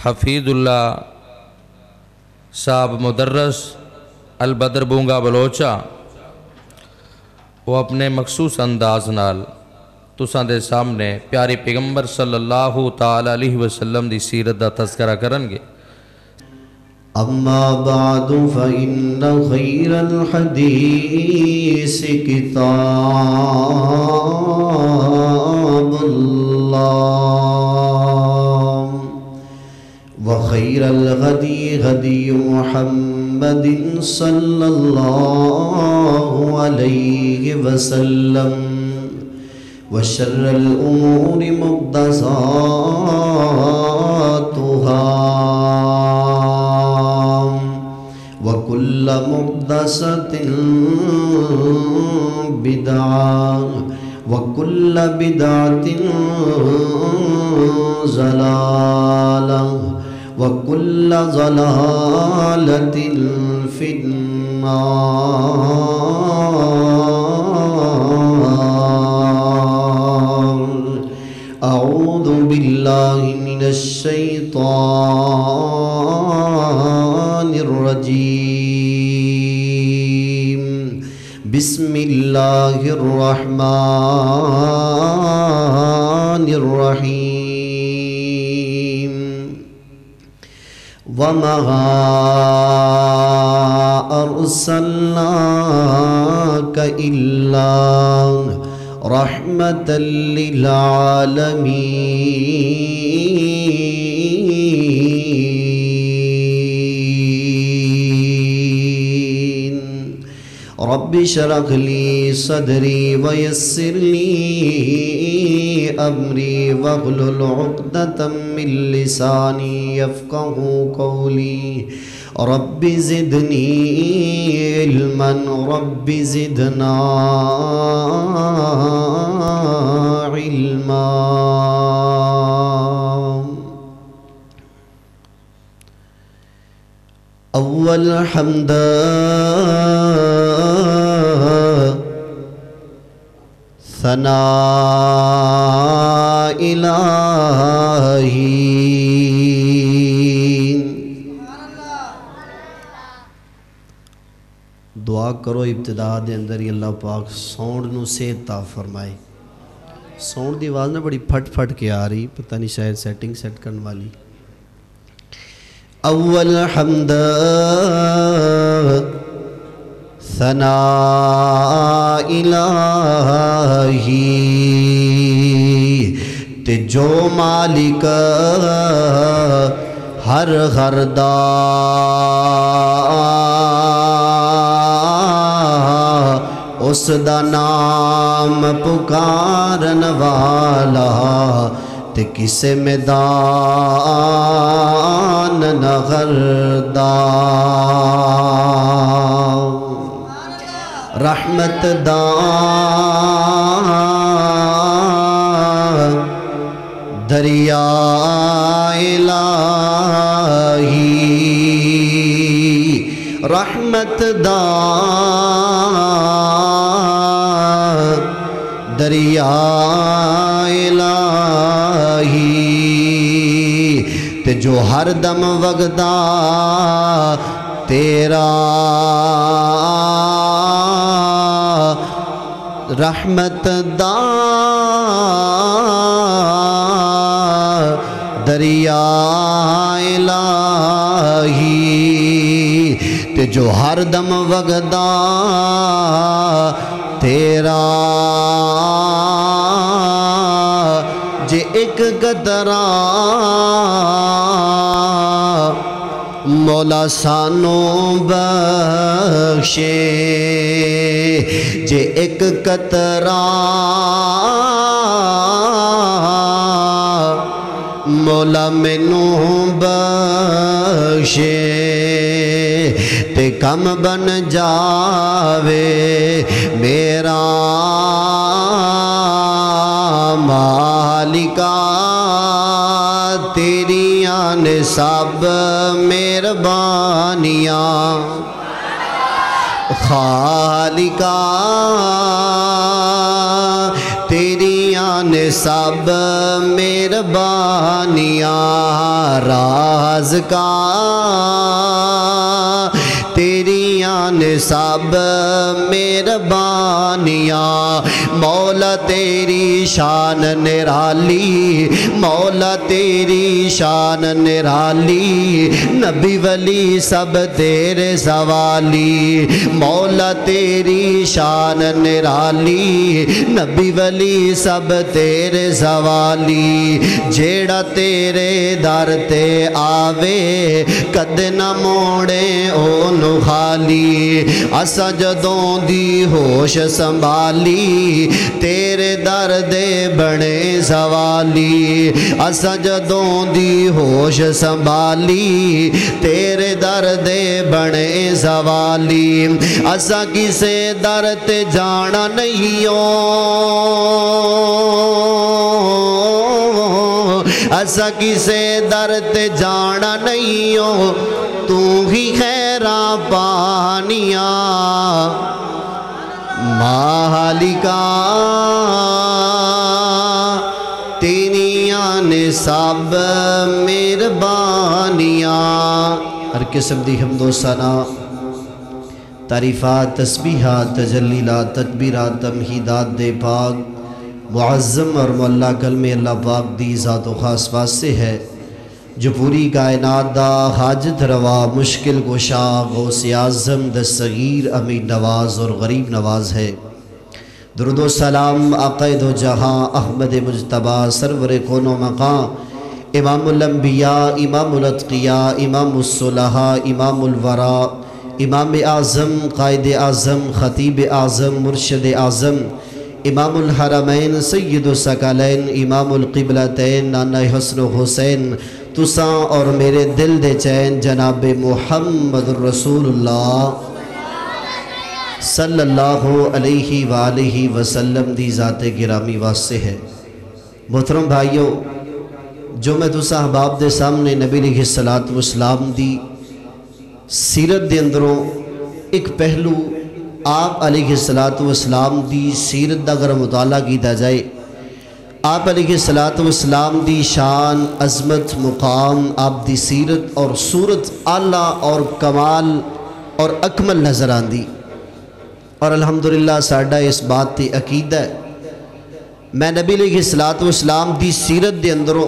حفیظ اللہ صاحب مدرس البدر بونگا بلوچا وہ اپنے مخصوص انداز نال تساں دے سامنے پیارے پیغمبر صلی اللہ تعالی علیہ وسلم دی سیرت دا تذکرہ کرن گے۔ اما بعد فإن خیر الحدیث کتاب اللہ وخیر الغدی غدی محمد صلی اللہ علیہ وسلم وشر الامور محدثاتها وكل محدثة بدعة وكل بدعة ضلالة وكل ضلالة في النار أعوذ بالله من الشيطان الرجيم بسم الله الرحمن الرحيم وما أرسلناك إلا رحمة للعالمين رب اشرح لي صدري ويسر لي أمري واحلل عقدة من لساني يفقهوا قولي رب زدني علما رب زدنا علما اول حمد ثناء الہی دعا کرو ابتدا دے اندر ہی اللہ پاک ساؤنڈ نو صحت عطا فرمائے۔ ساؤنڈ دی آواز نہ بڑی پھٹ پھٹ کے آ رہی، پتہ نہیں شاید سیٹنگ سیٹ کرنے والی۔ اول حمد ثناء الہی تے جو مالک ہر غردا اس دا نام پکارن والا تے کسے میدان نہ غردا رحمت دا دریا الہی رحمت دا دریا الہی تے جو ہر دم وگدا تیرا رحمت دا دریا الہی تے جو ہر دم وگدا تیرا جے ایک قطرہ مولا سانو بخشے جے ایک قطرہ مولا مینو بخشے تے کم بن جاوے میرا مالکا تیریاں نے سب مہربانیاں خالقا تیریاں نے سب مہربانیاں راز کا تیریاں نے سب مہربانیاں مولا تیری شان نرالی مولا تیری شان نرالی نبی ولی سب تیرے سوالی مولا تیری شان نرالی نبی ولی سب تیرے سوالی جیڑا تیرے در تے آوے کد نہ موڑے اونو خالی اسا جدوں دی ہوش سنبھالی تیرے در دے بڑے سوالی اسا جدوں دی ہوش سنبھالی تیرے در دے بڑے سوالی اسا کسے در تے جانا نہیں اسا کسے در تے جانا نہیں تو ہی خیراں پانیاں مالکا تیریاں نے سب مہربانیاں ہر قسم دی حمد و ثنا تعریفات تسبیحات تجلیلات تکبیرات تمہیدات دے پاک معظم اور معلا کلم اللہ پاک دی ذات و خاص واسطے ہے جو پوری کائنات دا حاجت روا مشکل گشا غوث اعظم دستگیر امین نواز اور غریب نواز ہے درود و سلام آقا دو جہاں احمد مجتبیٰ سرور کون و مقام امام الانبیاء امام الاتقیاء امام الصلحاء امام الورا امام اعظم قائد اعظم خطیب اعظم مرشد اعظم امام الحرمین سید الثقلین امام القبلتین نانا حسن و حسین تساں اور میرے دل دے چین جناب محمد رسول اللہ صلی اللہ علیہ وآلہ وسلم دی ذات گرامی واسطے ہے محترم بھائیو جو میں تساں احباب دے سامنے نبی علیہ السلام دی سیرت دے اندروں ایک پہلو آپ علیہ السلام دی سیرت دا اگر مطالعہ کیتا جائے آپ علیہ السلام دی شان عظمت مقام آپ دی سیرت اور صورت اعلیٰ اور کمال اور اکمل نظر آندی اور الحمدللہ ساڈا اس بات تی عقیدہ ہے میں نبی علیہ السلام دی سیرت دے اندروں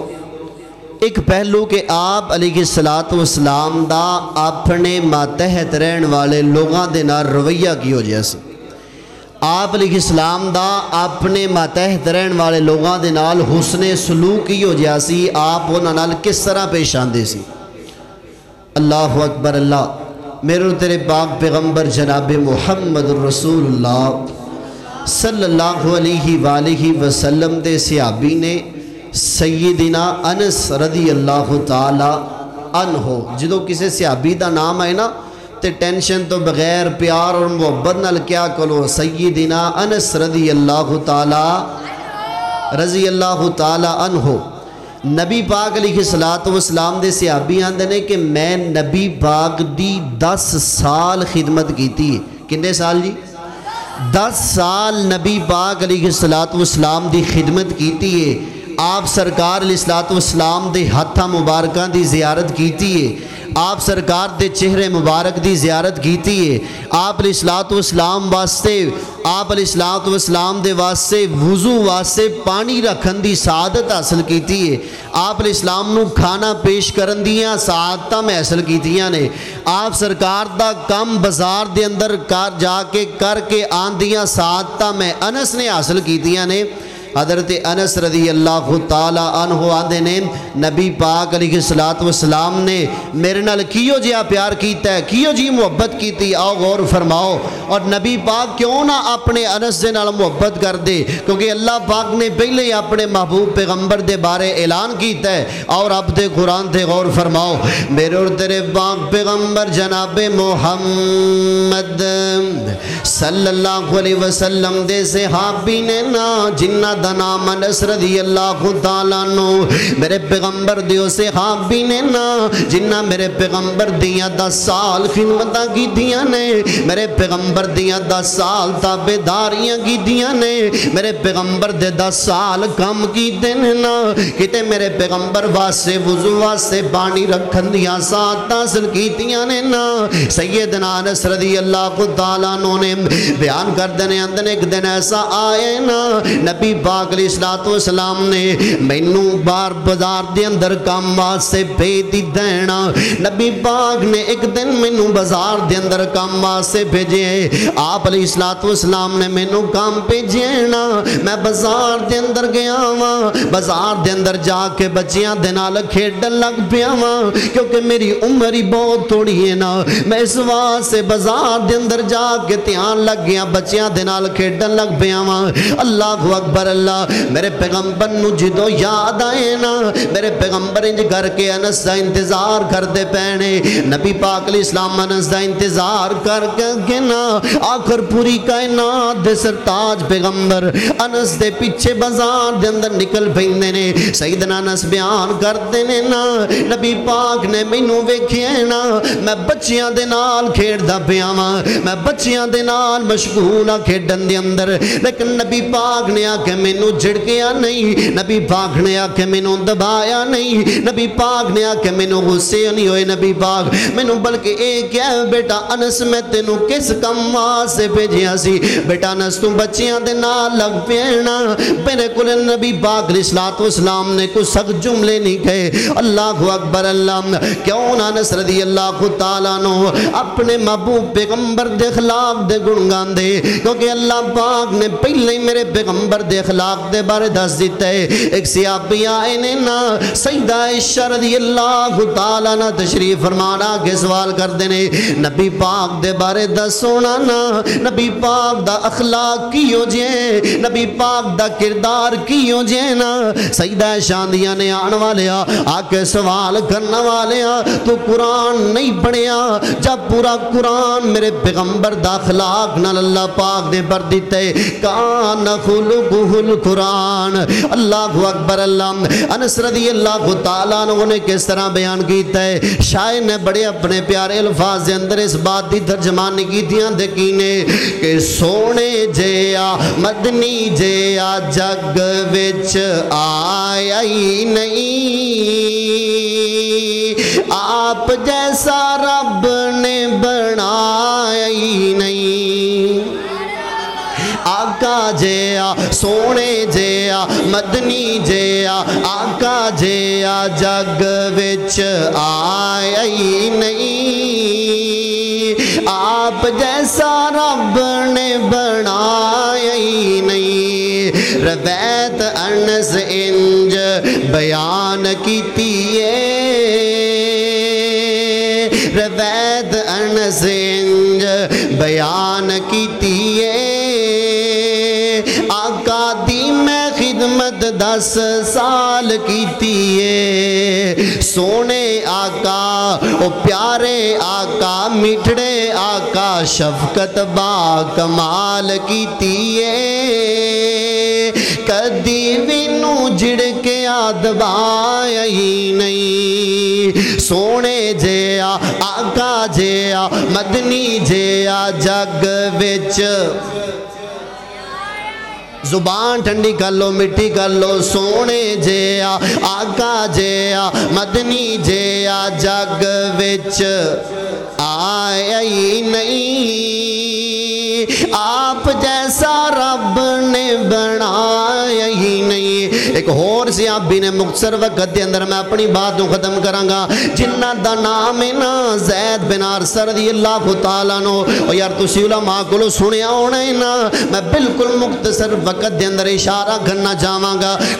ایک پہلو کہ آپ علیہ السلام دا اپنے ماتحت رہن والے لوگاں دے نال رویہ کی ہو جائے سی آپ علیہ السلام دا اپنے ماتحت رہن والے لوگاں دے نال حسن سلوک کی ہو جائے سی آپ انہاں نال کس طرح پیش آندے سی اللہ اکبر اللہ میرے تیرے پاک پیغمبر جناب محمد رسول اللہ صلی اللہ علیہ وآلہ وسلم دے صحابی نے سیدنا انس رضی اللہ تعالی عنہ جدو کسی صحابی دا نام ہے نا تے ٹینشن تو بغیر پیار اور محبت نال کیا کلو سیدنا انس رضی اللہ تعالی عنہ نبی پاک علیہ السلام دے صحابی آندے نے کہ میں نبی پاک دی 10 سال خدمت کیتی ہے کنے سال جی 10 سال نبی پاک علیہ السلام دی خدمت کیتی ہے آپ سرکار علیہ السلام دے ہتھاں مبارکاں دی زیارت کیتی ہے آپ سرکار دے چہرے مبارک دی زیارت کیتی ہے آپ علیہ السلام واسطے آپ علیہ السلام دے واسطے وضو واسطے پانی رکھن دی سعادت حاصل کیتی ہے آپ علیہ السلام نو کھانا پیش کرن دیاں سعادتاں میں حاصل کیتیاں نے آپ سرکار دا کم بازار دے اندر جا کے کر کے آن دیاں سعادتاں میں انس نے حاصل کیتیاں نے حضرت انس رضی اللہ تعالی عنہ آندے نے نبی پاک علیہ السلام نے میرے نال کیوں جیا پیار کیتا ہے کیوں جی محبت کیتی آؤ غور فرماؤ اور نبی پاک کیوں نہ اپنے انس دے نال محبت کر دے کیونکہ اللہ پاک نے پہلے ہی اپنے محبوب پیغمبر دے بارے اعلان کیتا ہے اور اب دے قرآن دے غور فرماؤ میرے اور تیرے پاک پیغمبر جناب محمد صلی اللہ علیہ وسلم دے صحابی نے نا جنہ دا نام انس رضی اللہ تعالیٰ نو میرے پیغمبر دیو صحابی نے نا جنہ میرے پیغمبر دیاں 10 سال خدمتاں کی دیاں نے میرے پیغمبر دیاں 10 سال تابعداریاں کی دیاں نے میرے پیغمبر دے 10 سال کم کی دن نا کتے میرے پیغمبر واسے وضو واسے پانی رکھن دیاں ساتھ حاصل کی دیاں نے نا سیدنا انس رضی اللہ تعالیٰ عنہ نے بیان کر دینے اندر ایک دن ایسا آئے نا نبی پاک علیہ السلام نے مینوں بار بازار دے اندر کام واسے بھیج دینا نبی پاک نے ایک دن مینوں بازار دے اندر کام واسے بھیجے آپ علیہ السلام نے مینوں کام بھیجے نا میں بازار دے اندر گیا ہاں بازار دے اندر جا کے بچیاں دے نال کھیڈن لگ پیا ہاں کیونکہ میری عمر ہی بہت تھوڑی ہے نا میں اس واسطے بازار دے اندر جا کے دھیان لگ گیا بچیاں دے نال کھیڈن لگ پیا ہاں اللہ اکبر اللہ میرے پیغمبر نو جدوں یاد آئے نا میرے پیغمبر انج کر کے انس دا انتظار کرتے پینے نبی پاک علیہ السلام انس دا انتظار کر کے نا آخر پوری کائنات دے سرتاج پیغمبر انس دے پیچھے بازار دے اندر نکل پیندے نے سیدنا انس بیان کرتے نے نا نبی پاک نے مینوں ویکھیا نا میں بچیاں دے نال کھیڈدا پیا واں میں بچیاں دے نال مشغول کھیڈن دے اندر لیکن نبی پاک نے آ کے مینوں جھڑکیا نہیں نبی پاک نے آ کے مینوں دبایا نہیں نبی پاک نے آ کے مینوں غصے نہیں ہوئے نبی پاک مینوں بلکہ اے کیا بیٹا انس میں تینوں کس کم واسطے بھیجیا سی بیٹا انس تو بچیاں دے نال لگ پینا میرے کول نبی پاک علیہ السلام نے کوئی سخت جملے نہیں کہے اللہ اکبر اللہ کیوں نہ انس رضی اللہ تعالیٰ عنہ اپنے محبوب پیغمبر دے اخلاق دے گن گاندے کیونکہ اللہ پاک نے پہلے ہی میرے پیغمبر دے اخلاق دے بارے دس دیتا ہے ایک صحابی آئے نے نا سیدہ عائشہ رضی اللہ تعالیٰ عنہ تشریف فرمانا کے سوال کر دینے نبی پاک دے بارے دسونا نا نبی پاک دا اخلاق کیوں جے نبی پاک دا کردار کیوں جے نا سیدہ عائشہ دیاں نے آن والیا آکے سوال کرنا والیا تو قرآن نہیں پڑھیا جب پورا قرآن میرے پیغمبر دا اخلاق نال اللہ پاک نے پر دیتے کان خلقہ القرآن اللہ اکبر اللہ انس رضی اللہ تعالیٰ عنہ نے کس طرح بیان کیتا ہے شاعر نے بڑے اپنے پیارے الفاظ دے اندر اس بات دی ترجمانی کی دیاں دیکھینے کہ سونے جیا مدنی جیا جگ وچ آیا ہی نہیں آپ جیسا رب نے بنایا ہی نہیں آقا جیا سونے جیا مدنی جیا آقا جیا جگ وچ آیا ہی نہیں آپ جیسا رب نے بنایا ہی نہیں روایت انس انج بیان کیتی ہے روایت انس انج بیان کیتی ہے آقا دی میں خدمت 10 سال کیتی ہے سونے آقا او پیارے آقا مٹھڑے آقا شفقت با کمال کیتی ہے کدی وینو جڑ کے آدبایا ہی نہیں سونے جیا آقا جیا مدنی جیا جگ وچ زبان ٹھنڈی کر لو مٹی کر لو سونے جیا آقا جیا مدنی جیا جگ وچ آیا ہی نہیں آپ جیسا رب نے بنایا ہی نہیں ایک اور صحابی نے مختصر وقت دے اندر میں اپنی بات کو ختم کرانگا جنہ دا نام ہے نا زید بن حارثہ رضی اللہ تعالیٰ عنہ اور یار تسی علماء کو سنیا ہونا ہے نا میں بالکل مختصر وقت دے اندر اشارہ کرنا چاہواں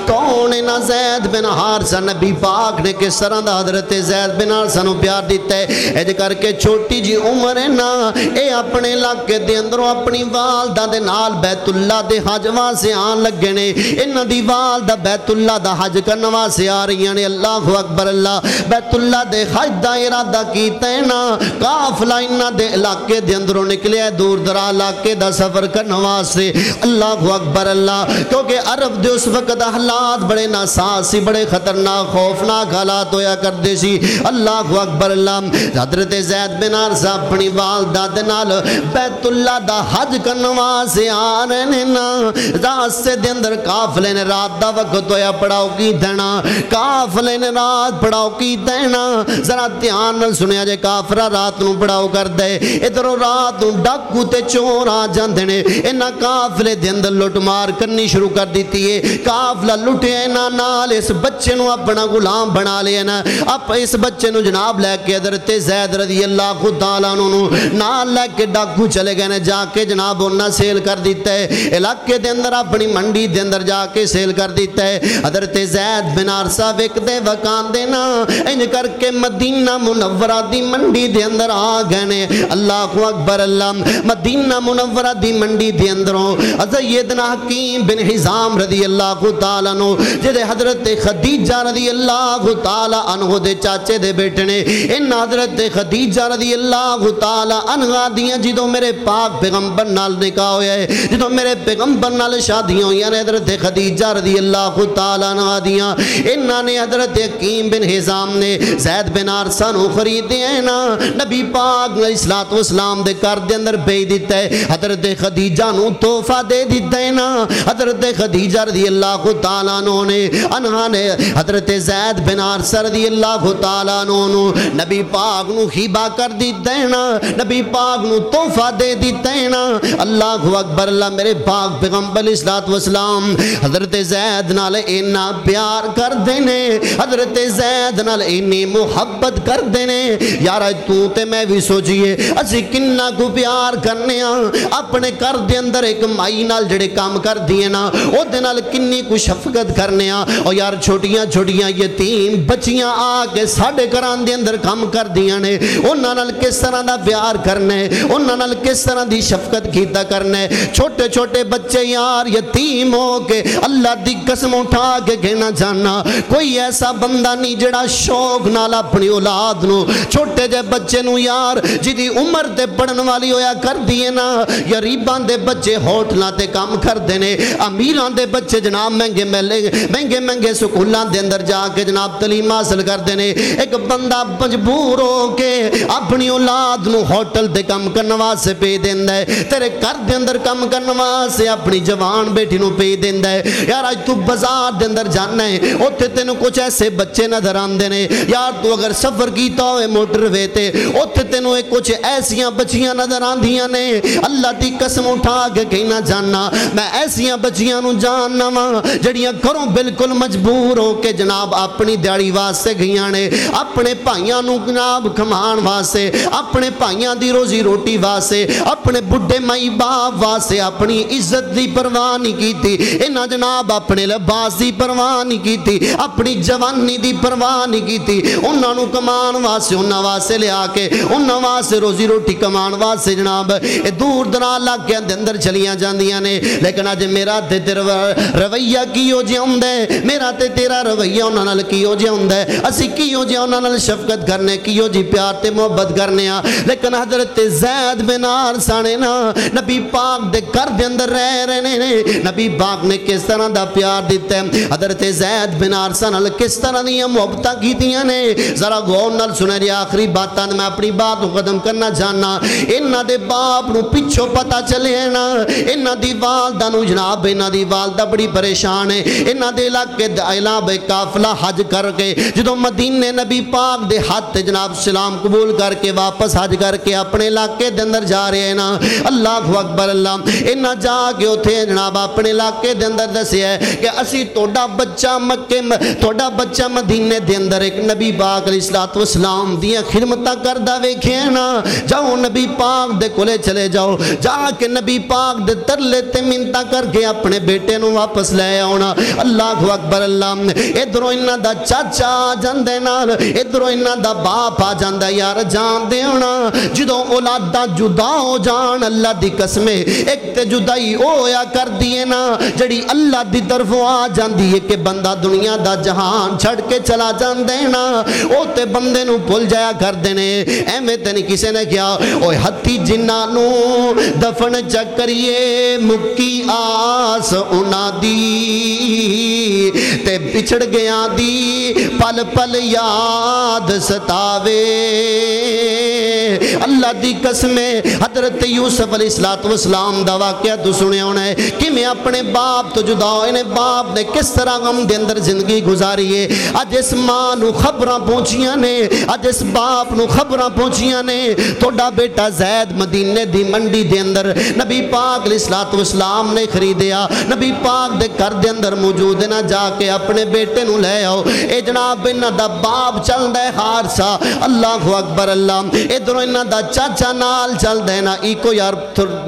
کون ہے نا زید بن حارثہ نبی پاک نے کس طرح دا حضرت زید بن حارثہ نو پیار دیتا ہے اے کر کے چھوٹی جی عمر ہے نا اے اپنے علاقے دے اندروں اپنی اپنی والدہ دے نال بیت اللہ دے حج واسطے آن لگے نے انہاں دی والدہ بیت اللہ دا حج کرن واسطے آ رہی نے اللہ اکبر اللہ بیت اللہ دے حج دا ارادہ کیتا ہے نا قافلہ انہاں دے علاقے دے اندروں نکلیا دور دراز علاقے دا سفر کرن واسطے اللہ اکبر اللہ کیونکہ عرب دے اس وقت حالات بڑے ناساز سی بڑے خطرناک خوفناک حالات ہویا کرتے سی اللہ اکبر اللہ حضرت زید بن حارثہ اپنی والدہ دے نال بیت اللہ دا حج کرن واسطے آ رہے نے نا راستے دے اندر قافلے نے رات دا وقت ہویا پڑاؤ کی دینا قافلے نے رات پڑاؤ کی دینا ذرا دھیان نال سنیا جے کافرہ رات نو پڑاؤ کر دے ادھروں رات نو ڈاکو تے چور آ جاندے نے انہاں قافلے دے اندر لٹ مار کرنی شروع کر دیتی ہے قافلہ لٹے انہاں نال اس بچے نو اپنا غلام بنا لیا نا اب اس بچے نو جناب لے کے حضرت زید رضی اللہ تعالیٰ عنہ نال لے کے ڈاکو چلے گئے نے جا کے جناب انہاں سیل کر دیتا ہے علاقے دے اندر اپنی منڈی دے اندر جا کے سیل کر دیتا ہے حضرت زید بن حارثہ وک دے وکان دے نا انج کر کے مدینہ منورہ دی منڈی دے اندر آ گئے نے اللہ اکبر اللہ مدینہ منورہ دی منڈی دے اندروں سیدنا حکیم بن حزام رضی اللہ تعالیٰ عنہ جدے حضرت خدیجہ رضی اللہ تعالیٰ عنہ دے چاچے دے بیٹے نے ان حضرت خدیجہ رضی اللہ تعالیٰ عنہ دیاں جدوں میرے پاک پیغمبر نال نکاح ہویا ہے جدوں میرے پیغمبر نال شادیاں ہوئی ہیں حضرت خدیجہ رضی اللہ تعالیٰ عنہ دیاں انہاں نے حضرت حکیم بن حزام نے زید بن حارثہ نو خریدے ہیں نا نبی پاک علیہ الصلوۃ والسلام دے گھر دے اندر بھیج دیتا ہے حضرت خدیجہ نو تحفہ دے دیتا ہے نا حضرت خدیجہ رضی اللہ تعالیٰ عنہ نے حضرت زید بن حارثہ رضی اللہ تعالیٰ عنہ نبی پاک نو ہبہ کر دیتا ہے نا نبی پاک نو تحفہ دے دیتا ہے نا اللہ اکبر اللہ میرے پاک پیغمبر علیہ الصلوۃ والسلام حضرت زید نال اینا پیار کر دینے حضرت زید نال اینی محبت کر دینے یار تو تے میں بھی سوچئے اسی کنہ کو پیار کرنے اپنے کر دے اندر ایک مائی نال جڑے کام کر دیے نا او دے نال کنی کو شفقت کرنے اور یار چھوٹیاں چھوٹیاں یتیم بچیاں آ کے ساڑھے کران دے اندر کام کر دیاں نے انہاں نال کس طرح دا پیار کرنے انہاں نال کس طرح دی شفقت کیتا کرنے چھوٹے چھوٹے بچے یار یتیم ہو کے اللہ دی قسم اٹھا کے کہنا جاننا کوئی ایسا بندہ نہیں جڑا شوق نال اپنی اولاد نو چھوٹے جے بچے نو یار جدی عمر تے پڑھن والی ہویا کر دیے نا غریباں دے بچے ہوٹلاں تے کام کر دینے امیراں دے بچے جناب مہنگے سکولاں دے اندر جا کے جناب تعلیم حاصل کر دینے ایک بندہ مجبور ہو کے اپنی اولاد نو ہوٹل دے کام کرن واسطے پے دیندا ہے تیرے گھر دے اندر کام کرن واسطے اپنی جوان بیٹی نو پے دیندا ہے یار اج تو بازار دے اندر جانا ہے اوتھے تینوں کچھ ایسے بچے نظر آندے نے یار تو اگر سفر کیتا ہوئے موٹر وے تے اوتھے تینوں کچھ ایسیاں بچیاں نظر آندیاں نے اللہ دی قسم اٹھا کے کہنا جاننا میں ایسیاں بچیاں نو جاننا وا جڑیاں گھروں بالکل مجبور ہو کے جناب اپنی دیہڑی واسطے گئیاں نے اپنے بھائیاں نو جناب کھمان واسطے اپنے بھائیاں دی روزی روٹی واسطے اپنے بڈھے مائی باپ واسطے اپنی عزت دی پرواہ نہیں کیتی انہاں جناب اپنے لباس دی پرواہ نہیں کیتی اپنی جوانی دی پرواہ نہیں کیتی انہاں نو کمان واسطے انہاں واسطے لیا کے انہاں واسطے روزی روٹی کمان واسطے جناب دور دراز علاقیاں دے اندر چلیاں جاندیاں نے لیکن اج میرا تے تیرا رویہ کیو جے ہوندا ہے میرا تے تیرا رویہ انہاں نال کیو جے ہوندا ہے اسی کیو جے انہاں نال شفقت کرنے کیو جی پیار تے محبت کرنے لیکن حضرت زید بن حارثہ نے نا نبی پاک دے گھر دے اندر رہنے نے نبی پاک نے کس طرح دا پیار دیتا ہے حضرت زید بن حارثہ نال کس طرح دی محبتاں کیتیاں نے ذرا غور نال سنے جی آخری باتاں میں اپنی بات کو ختم کرنا چاہنا انہاں دے باپ نو پچھو پتہ چلے نا انہاں دی والدہ نو جناب انہاں دی والدہ بڑی پریشان ہے انہاں دے علاقے علاوہ قافلہ حج کر کے جدوں مدینے نبی پاک دے ہاتھ جناب سلام قبول کر کے واپس حج کر کے اپنے علاقے دے اندر جا رہے ہیں نا اللہ اکبر اللہ انہاں جا کے اوتھے جناب اپنے علاقے دے اندر دسیا ہے کہ اسی توڑا بچہ مکے توڑا بچہ مدینے دے اندر ایک نبی پاک علیہ الصلوۃ والسلام دیاں خدمتاں کردا ویکھے نا جاؤ نبی پاک دے کولے چلے جاؤ جا کے نبی پاک دے ترلے تے منتاں کر کے اپنے بیٹے نو واپس لے آونا اللہ اکبر اللہ ادھروں انہاں دا چاچا آ جاندے نال ادھروں انہاں دا باپ آ جاندا یار جان دے ہونا جدوں اولاداں جدا ہو جان اللہ اللہ دی قسمے ایک تے جدائی ہویا کر دیے نا جڑی اللہ دی طرفوں آ جاندی ہے کہ بندہ دنیا دا جہان چھڑ کے چلا جان دینا او تے بندے نو بھول جایا کر دینے ایویں تے نہیں کسے نے کیا اوے ہتھی جنہاں نو دفن چکریے مکی آس انا دی تے بچھڑ گیا دی پل پل یاد ستاوے اللہ دی قسمیں حضرت یوسف علیہ السلام دا واقعہ تو سنے ہونا ہے کہ میں اپنے باپ تو جدا ہوئے نے باپ نے کس طرح غم دے اندر زندگی گزاری ہے آج اس ماں نو خبراں پہنچیاں نے آج اس باپ نو خبراں پہنچیاں نے توڑا بیٹا زید مدینے دی منڈی دے اندر نبی پاک علیہ السلام نے خریدیا نبی پاک دے گھر دے اندر موجود نہ جا کے اپنے بیٹے نو لے آؤ اے جناب انہاں دا باپ چل دے حارثہ اللہ اکبر اللہ ادھروں انہاں دا چاچا نال چل دے نا ایکو یار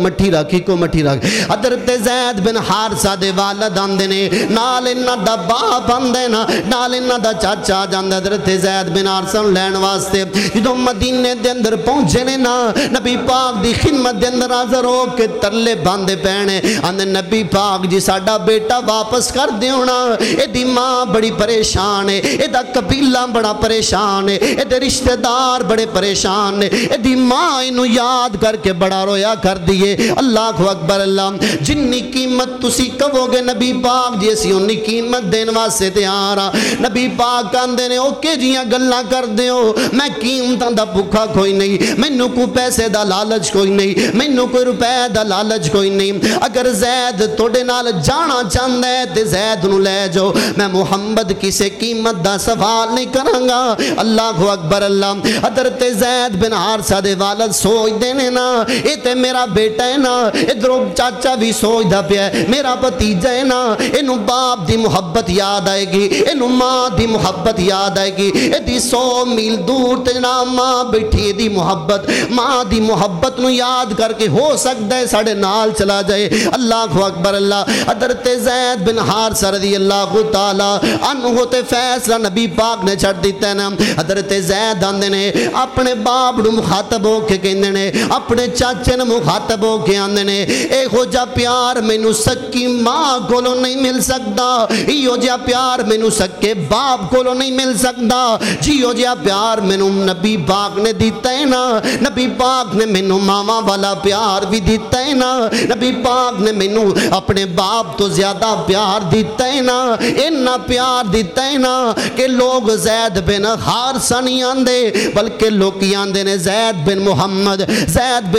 مٹھی رکھ ایکو مٹھی رکھ حضرت زید بن حارثہ دے والد آندے نے نال انہاں دا باپ آندے نا نال انہاں دا چاچا جاندے حضرت زید بن حارثہ لین واسطے جدوں مدینے دے اندر پہنچے نے نا نبی پاک دی خدمت دے اندر حاضر ہو کے ترلے باندے پینے آندے نبی پاک جی ساڈا بیٹا واپس کر دیونا اے دی ماں بڑی پریشان ہے اے دا قبیلہ بڑا پریشان ہے اے دے رشتہ دار بڑے پریشان ہے اے دی ماں انہوں یاد کر کے بڑا رویا کر دیے اللہ اکبر اللہ جنی قیمت تسی کہو گے نبی پاک جی اسی انہی قیمت دین واسطے تیارا نبی پاک کہندے نے اوکے جیاں گلاں کر دیو میں قیمتاں دا بھکھا کوئی نہیں مینوں کو پیسے دا لالچ کوئی نہیں مینوں کوئی روپے دا لالچ کوئی نہیں اگر زید توڑے نال جانا چاہندہ ہے تے زید نو لے جو میں محمد کسے قیمت دا سوال نہیں کرانگا اللہ اکبر اللہ حضرت زید بن حارثہ دے والد سوچ دینے نا اے تے میرا بیٹا ہے نا ادھروں چاچا بھی سوچ دا پیا ہے میرا بھتیجا ہے نا انہوں باپ دی محبت یاد آئے گی انہوں ماں دی محبت یاد آئے گی اے دی 100 میل دور تے جناب ماں بیٹھی دی محبت ماں دی محبت نو یاد کر کے ہو سکتا ہے ساڑھے نال چلا جائے اللہ اکبر اللہ حضرت زید بن حارثہ رضی اللہ تعالیٰ عنہ تے فیصلہ نبی پاک نے چھڑ دیتا ہے نا حضرت زید آندے نے اپنے باپ نو مخاطب ہو کے کہندے نے اپنے چاچے نو مخاطب ہو کے آندے نے اے ہو جا پیار مینوں سکی ماں کولوں نہیں مل سکتا ایو جا پیار مینوں سکے باپ کولوں نہیں مل سکتا جیو جا پیار مینوں نبی پاک نے دیتا ہے نا نبی پاک نے مینوں ماما والا پیار بھی دیتا ہے نا نبی پاک نے مینوں اپنے باپ تو زیادہ پیار دیتا ہے نا اتنا پیار دیتا ہے نا کہ لوگ زید بن حارثہ نہیں آندے بلکہ لوگ آندے نے زید بن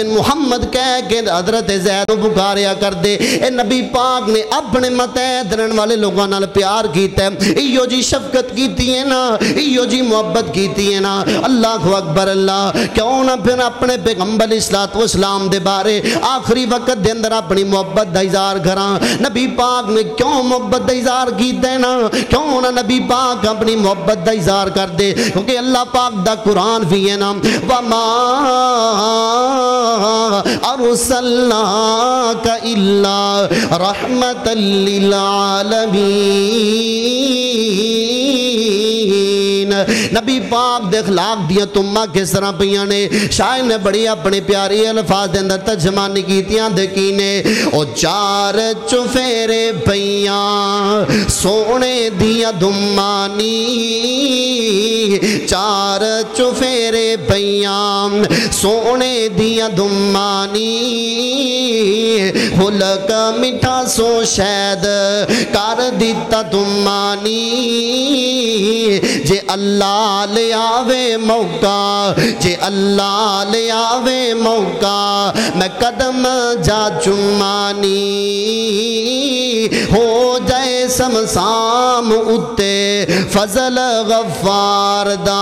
محمد کہہ کے حضرت زید کو پکاریا کر دے اے نبی پاک نے اپنے متحد رہن والے لوگوں نال پیار کیتا ہے ایو جی شفقت کیتی ہے نا ایو جی محبت کیتی ہے نا اللہ اکبر اللہ کیوں نہ پھر اپنے پیغمبر علیہ السلام دے بارے آخری وقت دے اندر اپنی محبت دا اظہار کراں نبی پاک نے کیوں محبت دا اظہار کیتا ہے نا کیوں نہ نبی پاک اپنی محبت دا اظہار کر دے کیونکہ اللہ پاک دا قرآن بھی ہے نا وَمَا أَرْسَلْنَاكَ إِلَّا رَحْمَةً لِّلْعَالَمِينَ نبی پاک دے اخلاق دیا تمہ کس طرح پیاں نے شاعر نے بڑی اپنے پیاری الفاظ دے اندر ترجمانی کیتیاں دکینے او چار چفیرے پیاں سونے دیا دمانی چار چفیرے پیاں سونے دیا دمانی ہلک مٹھا سو شید کر دیتا دمانی جے اللہ لے آوے موقع جے اللہ لے آوے موقع میں قدم جا چمانی ہو جائے سمسام اتے فضل غفار دا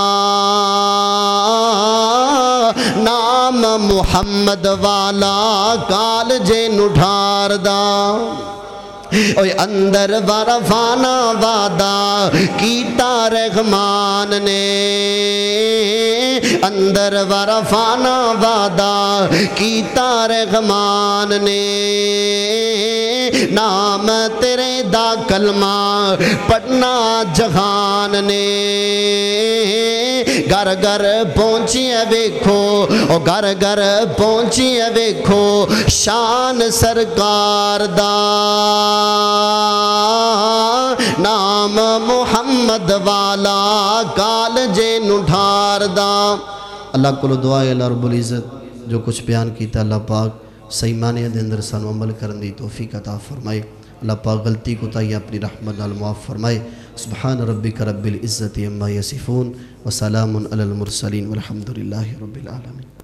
نام محمد والا کال جے نٹھار دا اوے اندر ورفانا وعدہ کیتا رحمان نے اندر ورفانا وعدہ کیتا رحمان نے نام تیرے دا کلمہ پڑھنا جہان نے گھر گھر پہنچیے ویکھو او گھر گھر پہنچیے ویکھو شان سرکار دا نام محمد والا کالجے نٹھار دا اللہ کو دعا ہے اللہ رب العزت جو کچھ بیان کیتا اللہ پاک صحیح معنی دے اندر سانو عمل کرن دی توفیق عطا فرمائے اللہ پاک غلطی کو تائی اپنی رحمت نال معاف فرمائے سبحان ربک رب العزت عما یصفون وسلام علی المرسلین والحمدللہ رب العالمین